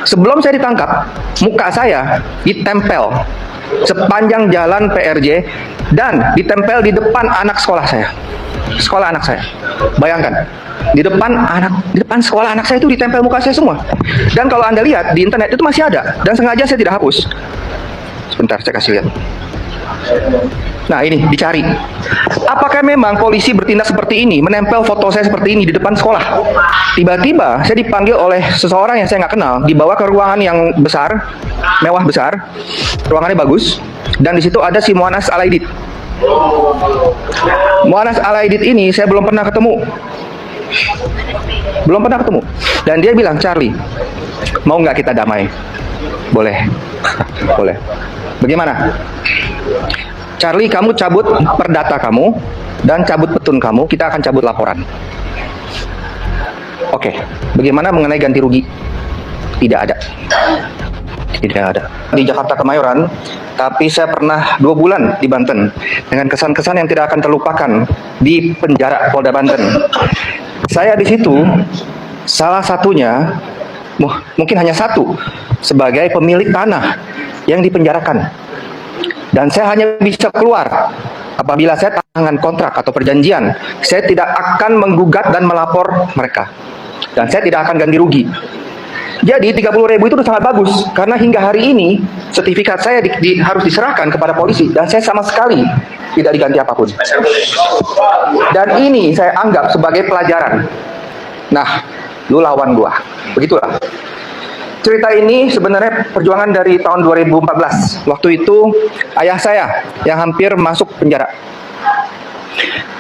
Sebelum saya ditangkap, muka saya ditempel sepanjang jalan PRJ dan ditempel di depan anak sekolah saya. Sekolah anak saya. Bayangkan, di depan sekolah anak saya itu ditempel muka saya semua. Dan kalau Anda lihat di internet itu masih ada dan sengaja saya tidak hapus. Sebentar, saya kasih lihat. Nah, ini dicari. Apakah memang polisi bertindak seperti ini, menempel foto saya seperti ini di depan sekolah? Tiba-tiba saya dipanggil oleh seseorang yang saya nggak kenal, dibawa ke ruangan yang besar, mewah besar, ruangannya bagus, dan di situ ada si Muanas Alaidit. Muanas Alaidit ini saya belum pernah ketemu. Dan dia bilang, Charlie, mau nggak kita damai? Boleh. Boleh. Bagaimana? Charlie, kamu cabut perdata kamu dan cabut petun kamu, kita akan cabut laporan. Oke, bagaimana mengenai ganti rugi? Tidak ada. Di Jakarta Kemayoran, tapi saya pernah 2 bulan di Banten dengan kesan-kesan yang tidak akan terlupakan di penjara Polda Banten. Saya di situ salah satunya, mungkin hanya satu, sebagai pemilik tanah yang dipenjarakan. Dan saya hanya bisa keluar apabila saya tangan kontrak atau perjanjian. Saya tidak akan menggugat dan melapor mereka. Dan saya tidak akan ganti rugi. Jadi 30.000 itu sudah sangat bagus. Karena hingga hari ini sertifikat saya harus diserahkan kepada polisi. Dan saya sama sekali tidak diganti apapun. Dan ini saya anggap sebagai pelajaran. Nah, lu lawan gua. Begitulah. Cerita ini sebenarnya perjuangan dari tahun 2014. Waktu itu ayah saya yang hampir masuk penjara.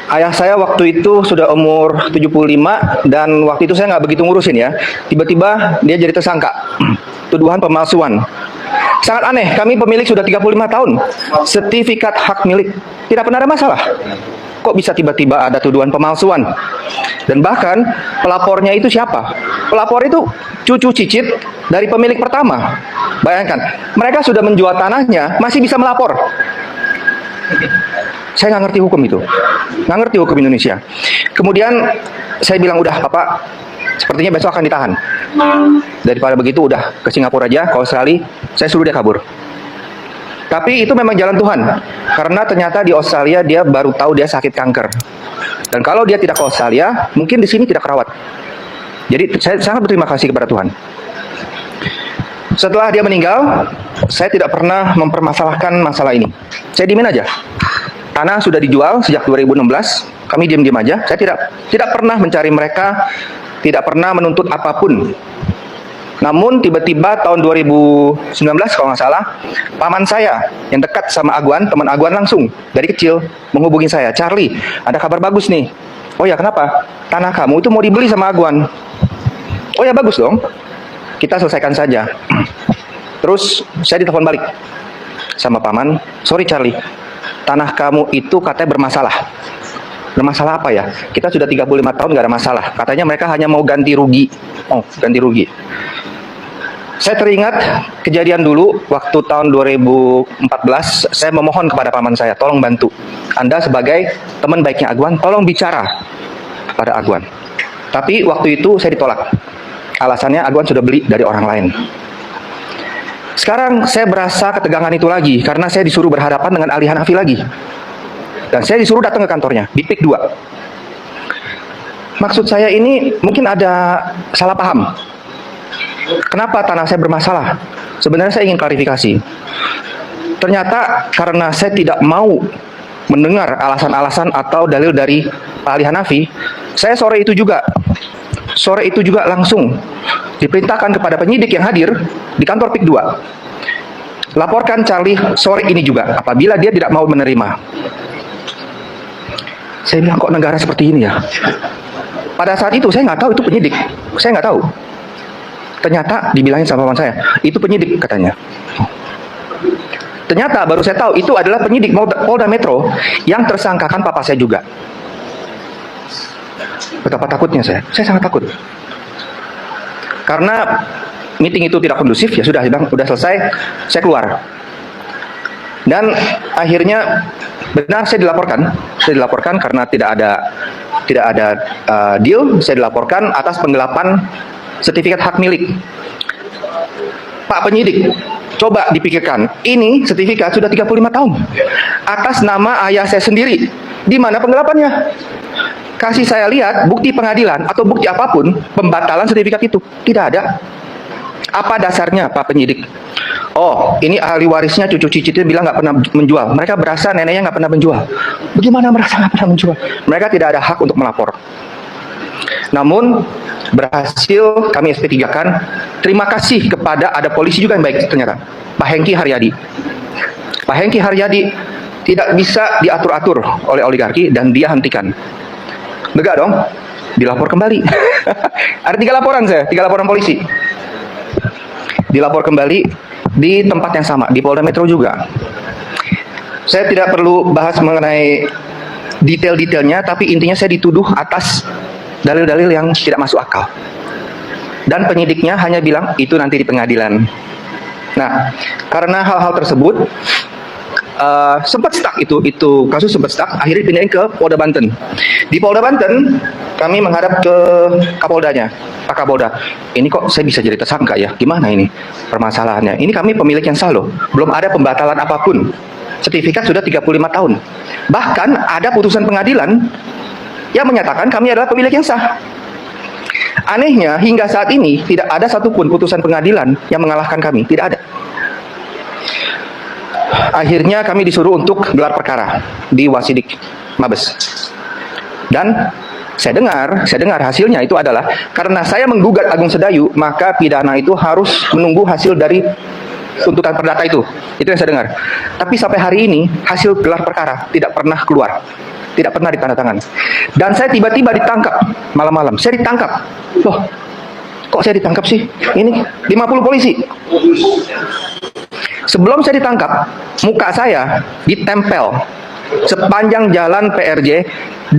Ayah saya waktu itu sudah umur 75 dan waktu itu saya nggak begitu ngurusin ya. Tiba-tiba dia jadi tersangka. Tuduhan pemalsuan. Sangat aneh, kami pemilik sudah 35 tahun. Sertifikat hak milik. Tidak pernah ada masalah. Kok bisa tiba-tiba ada tuduhan pemalsuan? Dan bahkan pelapornya itu siapa? Pelapor itu cucu cicit dari pemilik pertama. Bayangkan, mereka sudah menjual tanahnya, masih bisa melapor. Saya nggak ngerti hukum itu. Nggak ngerti hukum Indonesia. Kemudian saya bilang, udah Bapak, sepertinya besok akan ditahan. Daripada begitu, udah ke Singapura aja, ke Australia, saya suruh dia kabur. Tapi itu memang jalan Tuhan. Karena ternyata di Australia dia baru tahu dia sakit kanker. Dan kalau dia tidak ke Australia, mungkin di sini tidak kerawat. Jadi saya sangat berterima kasih kepada Tuhan. Setelah dia meninggal, saya tidak pernah mempermasalahkan masalah ini. Saya diemin aja. Tanah sudah dijual sejak 2016, kami diam-diam aja. Saya tidak pernah mencari mereka, tidak pernah menuntut apapun. Namun tiba-tiba tahun 2019 kalau nggak salah, paman saya yang dekat sama Aguan, teman Aguan langsung dari kecil menghubungi saya, Charlie, ada kabar bagus nih. Oh ya, kenapa? Tanah kamu itu mau dibeli sama Aguan. Oh ya, bagus dong. Kita selesaikan saja. Terus saya ditelepon balik sama paman, sorry Charlie, tanah kamu itu katanya bermasalah. Bermasalah apa ya? Kita sudah 35 tahun nggak ada masalah. Katanya mereka hanya mau ganti rugi. Oh, ganti rugi. Saya teringat kejadian dulu waktu tahun 2014, saya memohon kepada paman saya, tolong bantu. Anda sebagai teman baiknya Aguan, tolong bicara kepada Aguan. Tapi waktu itu saya ditolak. Alasannya Aguan sudah beli dari orang lain. Sekarang saya berasa ketegangan itu lagi, karena saya disuruh berhadapan dengan Ali Hanafi lagi. Dan saya disuruh datang ke kantornya, di PIK 2. Maksud saya ini mungkin ada salah paham. Kenapa tanah saya bermasalah? Sebenarnya saya ingin klarifikasi. Ternyata karena saya tidak mau mendengar alasan-alasan atau dalil dari Pak Ali Hanafi, saya sore itu juga langsung diperintahkan kepada penyidik yang hadir di kantor PIK 2. Laporkan Charlie sore ini juga, apabila dia tidak mau menerima. Saya bilang, kok negara seperti ini ya? Pada saat itu saya nggak tahu itu penyidik, saya nggak tahu. Ternyata dibilangin sama paman saya, itu penyidik katanya. Ternyata baru saya tahu itu adalah penyidik Polda Metro yang tersangkakan papa saya juga. Betapa takutnya saya sangat takut. Karena meeting itu tidak kondusif, ya sudah, bilang udah selesai, saya keluar. Dan akhirnya benar saya dilaporkan karena tidak ada deal, saya dilaporkan atas penggelapan sertifikat hak milik. Pak penyidik, coba dipikirkan, ini sertifikat sudah 35 tahun atas nama ayah saya sendiri. Di mana penggelapannya? Kasih saya lihat bukti pengadilan atau bukti apapun pembatalan sertifikat itu. Tidak ada. Apa dasarnya Pak penyidik? Oh, ini ahli warisnya cucu cicitnya bilang nggak pernah menjual. Mereka berasa neneknya nggak pernah menjual. Bagaimana merasa nggak pernah menjual? Mereka tidak ada hak untuk melapor. Namun berhasil kami SP3-kan. Terima kasih kepada ada polisi juga yang baik ternyata, Pak Hengki Haryadi. Pak Hengki Haryadi tidak bisa diatur-atur oleh oligarki dan dia hentikan. Lega dong, dilapor kembali. Ada 3 laporan saya, 3 laporan polisi. Dilapor kembali di tempat yang sama, di Polda Metro juga. Saya tidak perlu bahas mengenai detail-detailnya, tapi intinya saya dituduh atas dalil-dalil yang tidak masuk akal. Dan penyidiknya hanya bilang, itu nanti di pengadilan. Nah, karena hal-hal tersebut, sempat stuck itu kasus sempat stuck, akhirnya pindahin ke Polda Banten. Di Polda Banten, kami menghadap ke Kapoldanya, Pak Kapolda. Ini kok saya bisa jadi tersangka ya? Gimana ini permasalahannya? Ini kami pemilik yang sah loh, belum ada pembatalan apapun. Sertifikat sudah 35 tahun. Bahkan ada putusan pengadilan yang menyatakan kami adalah pemilik yang sah. Anehnya, hingga saat ini tidak ada satupun putusan pengadilan yang mengalahkan kami. Tidak ada. Akhirnya kami disuruh untuk gelar perkara di Wasidik Mabes. Dan saya dengar hasilnya itu adalah karena saya menggugat Agung Sedayu, maka pidana itu harus menunggu hasil dari tuntutan perdata itu. Itu yang saya dengar. Tapi sampai hari ini hasil gelar perkara tidak pernah keluar. Tidak pernah ditandatangan. Dan saya tiba-tiba ditangkap malam-malam. Saya ditangkap. Loh, kok saya ditangkap sih? Ini 50 polisi. Sebelum saya ditangkap, muka saya ditempel sepanjang jalan PRJ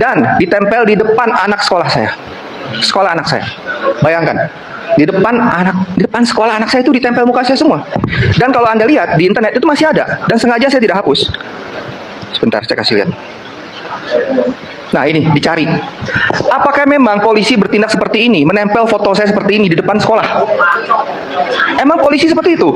dan ditempel di depan anak sekolah saya. Sekolah anak saya. Bayangkan, di depan sekolah anak saya itu ditempel muka saya semua. Dan kalau Anda lihat di internet itu masih ada dan sengaja saya tidak hapus. Sebentar, saya kasih lihat. Nah, ini dicari. Apakah memang polisi bertindak seperti ini, menempel foto saya seperti ini di depan sekolah? Emang polisi seperti itu?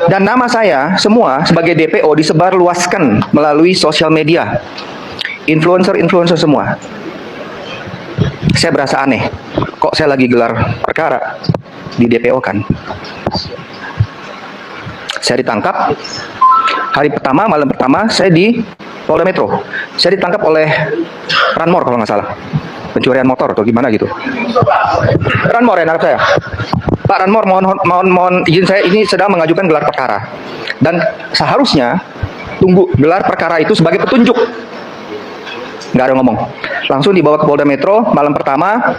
Dan nama saya semua sebagai DPO disebarluaskan melalui sosial media. Influencer semua. Saya berasa aneh. Kok saya lagi gelar perkara di DPO kan? Saya ditangkap hari pertama, malam pertama saya di Polda Metro. Saya ditangkap oleh Ranmor kalau nggak salah, pencurian motor atau gimana gitu. Ranmor ya, saya. Pak Ranmor, mohon izin, saya ini sedang mengajukan gelar perkara dan seharusnya tunggu gelar perkara itu sebagai petunjuk. Nggak ada ngomong, langsung dibawa ke Polda Metro. Malam pertama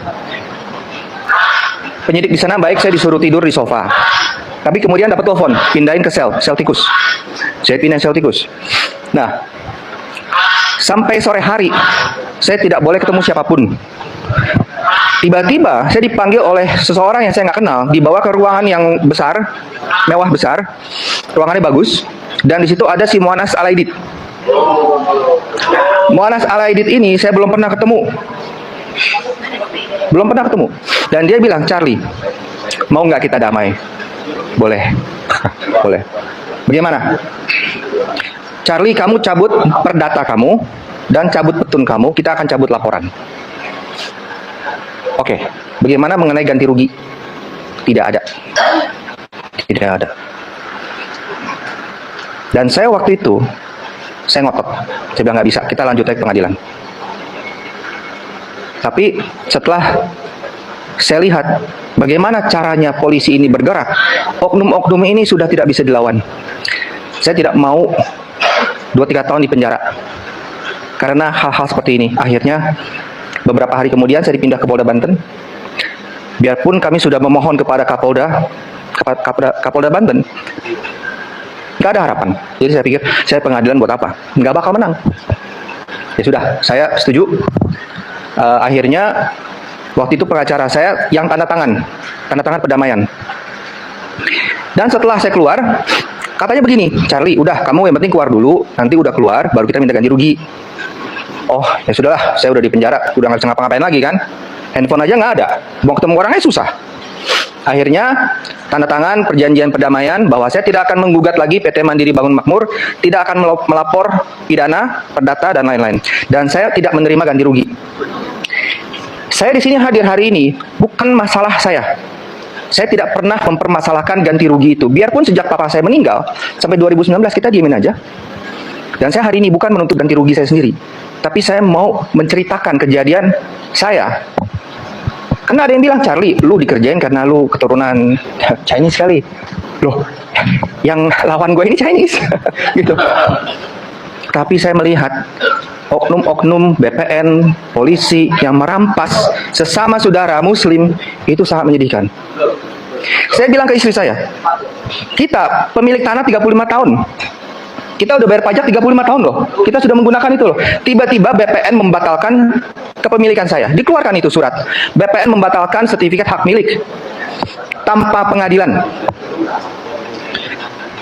penyidik di sana baik, saya disuruh tidur di sofa. Tapi kemudian dapat telepon, pindahin ke sel tikus. Saya pindahin sel tikus. Nah, sampai sore hari, saya tidak boleh ketemu siapapun. Tiba-tiba, saya dipanggil oleh seseorang yang saya nggak kenal, dibawa ke ruangan yang besar, mewah besar, ruangannya bagus, dan di situ ada si Muanas Alaidit. Muanas Alaidit ini saya belum pernah ketemu. Dan dia bilang, Charlie, mau nggak kita damai? Boleh. Boleh. Bagaimana? Charlie, kamu cabut perdata kamu dan cabut petun kamu, kita akan cabut laporan. Oke. Bagaimana mengenai ganti rugi? Tidak ada. Tidak ada. Dan saya waktu itu, saya ngotot. Saya bilang nggak bisa, kita lanjut aja ke pengadilan. Tapi setelah saya lihat bagaimana caranya polisi ini bergerak, oknum-oknum ini sudah tidak bisa dilawan. Saya tidak mau 2-3 tahun di penjara karena hal-hal seperti ini. Akhirnya beberapa hari kemudian saya dipindah ke Polda Banten. Biarpun kami sudah memohon kepada Kapolda Banten, nggak ada harapan. Jadi saya pikir, saya pengadilan buat apa? Nggak bakal menang. Ya sudah, saya setuju. Akhirnya waktu itu pengacara saya yang tanda tangan perdamaian. Dan setelah saya keluar, katanya begini, Charlie, udah kamu yang penting keluar dulu, nanti udah keluar baru kita minta ganti rugi. oh ya sudahlah, saya udah di penjara, udah nggak bisa ngapa-ngapain lagi kan. Handphone aja nggak ada, mau ketemu orangnya susah. Akhirnya tanda tangan perjanjian perdamaian bahwa saya tidak akan menggugat lagi PT Mandiri Bangun Makmur, tidak akan melapor pidana, perdata dan lain-lain. Dan saya tidak menerima ganti rugi. Saya di sini hadir hari ini bukan masalah saya. Saya tidak pernah mempermasalahkan ganti rugi itu. Biarpun sejak papa saya meninggal sampai 2019 kita diemin aja. Dan saya hari ini bukan menuntut ganti rugi saya sendiri, tapi saya mau menceritakan kejadian saya. Karena ada yang bilang, Charlie, lu dikerjain karena lu keturunan Chinese kali. Loh, yang lawan gue ini Chinese. Gitu. Tapi saya melihat oknum-oknum BPN, polisi yang merampas sesama saudara muslim, itu sangat menyedihkan. Saya bilang ke istri saya, kita pemilik tanah 35 tahun. Kita udah bayar pajak 35 tahun loh. Kita sudah menggunakan itu loh. Tiba-tiba BPN membatalkan kepemilikan saya. Dikeluarkan itu surat. BPN membatalkan sertifikat hak milik tanpa pengadilan.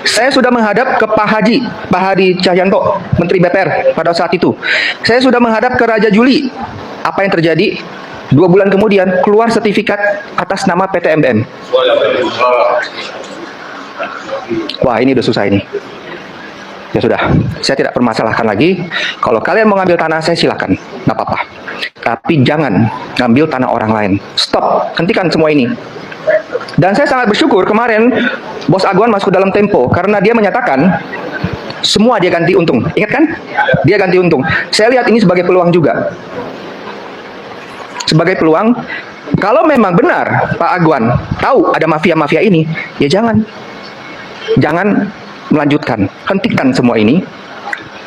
Saya sudah menghadap ke Pak Hadi Cahyanto, Menteri BPR pada saat itu. Saya sudah menghadap ke Raja Juli. Apa yang terjadi? 2 bulan kemudian keluar sertifikat atas nama PT MBM. Wah, ini udah susah ini. Ya sudah, saya tidak permasalahkan lagi. Kalau kalian mau ngambil tanah saya, silakan, nggak apa-apa. Tapi jangan ngambil tanah orang lain. Stop, hentikan semua ini. Dan saya sangat bersyukur kemarin Bos Aguan masuk ke dalam Tempo karena dia menyatakan semua dia ganti untung. Ingat kan? Dia ganti untung. Saya lihat ini sebagai peluang juga. Sebagai peluang, kalau memang benar Pak Aguan tahu ada mafia-mafia ini, ya jangan melanjutkan, hentikan semua ini.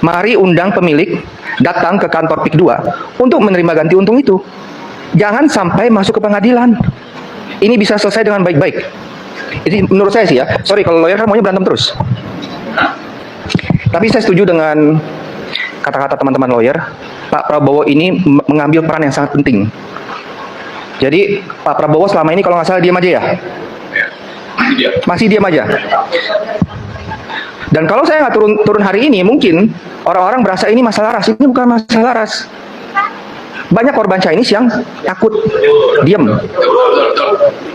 Mari undang pemilik datang ke kantor PIK 2 untuk menerima ganti untung itu. Jangan sampai masuk ke pengadilan. Ini bisa selesai dengan baik-baik. Ini menurut saya sih ya. Sorry kalau lawyer kan maunya berantem terus. Tapi saya setuju dengan kata-kata teman-teman lawyer. Pak Prabowo ini mengambil peran yang sangat penting. Jadi Pak Prabowo selama ini kalau nggak salah diam aja ya. Masih diam aja. Dan kalau saya nggak turun hari ini, mungkin orang-orang berasa ini masalah ras. Ini bukan masalah ras. Banyak korban Chinese yang takut, diam.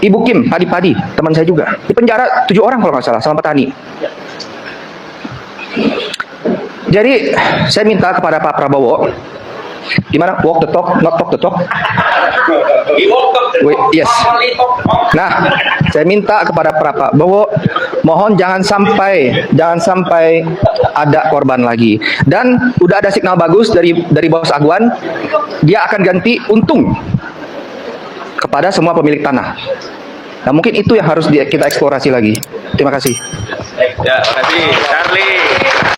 Ibu Kim, Padi, teman saya juga. Di penjara 7 orang kalau nggak salah, sama petani. Jadi, saya minta kepada Pak Prabowo, gimana? Walk the talk, not talk the talk. Yes. Nah, saya minta kepada Pak Prabowo, mohon jangan sampai ada korban lagi. Dan udah ada signal bagus dari Bos Aguan, dia akan ganti untung kepada semua pemilik tanah. Nah, mungkin itu yang harus kita eksplorasi lagi. Terima kasih. Ya, terima kasih, Charlie.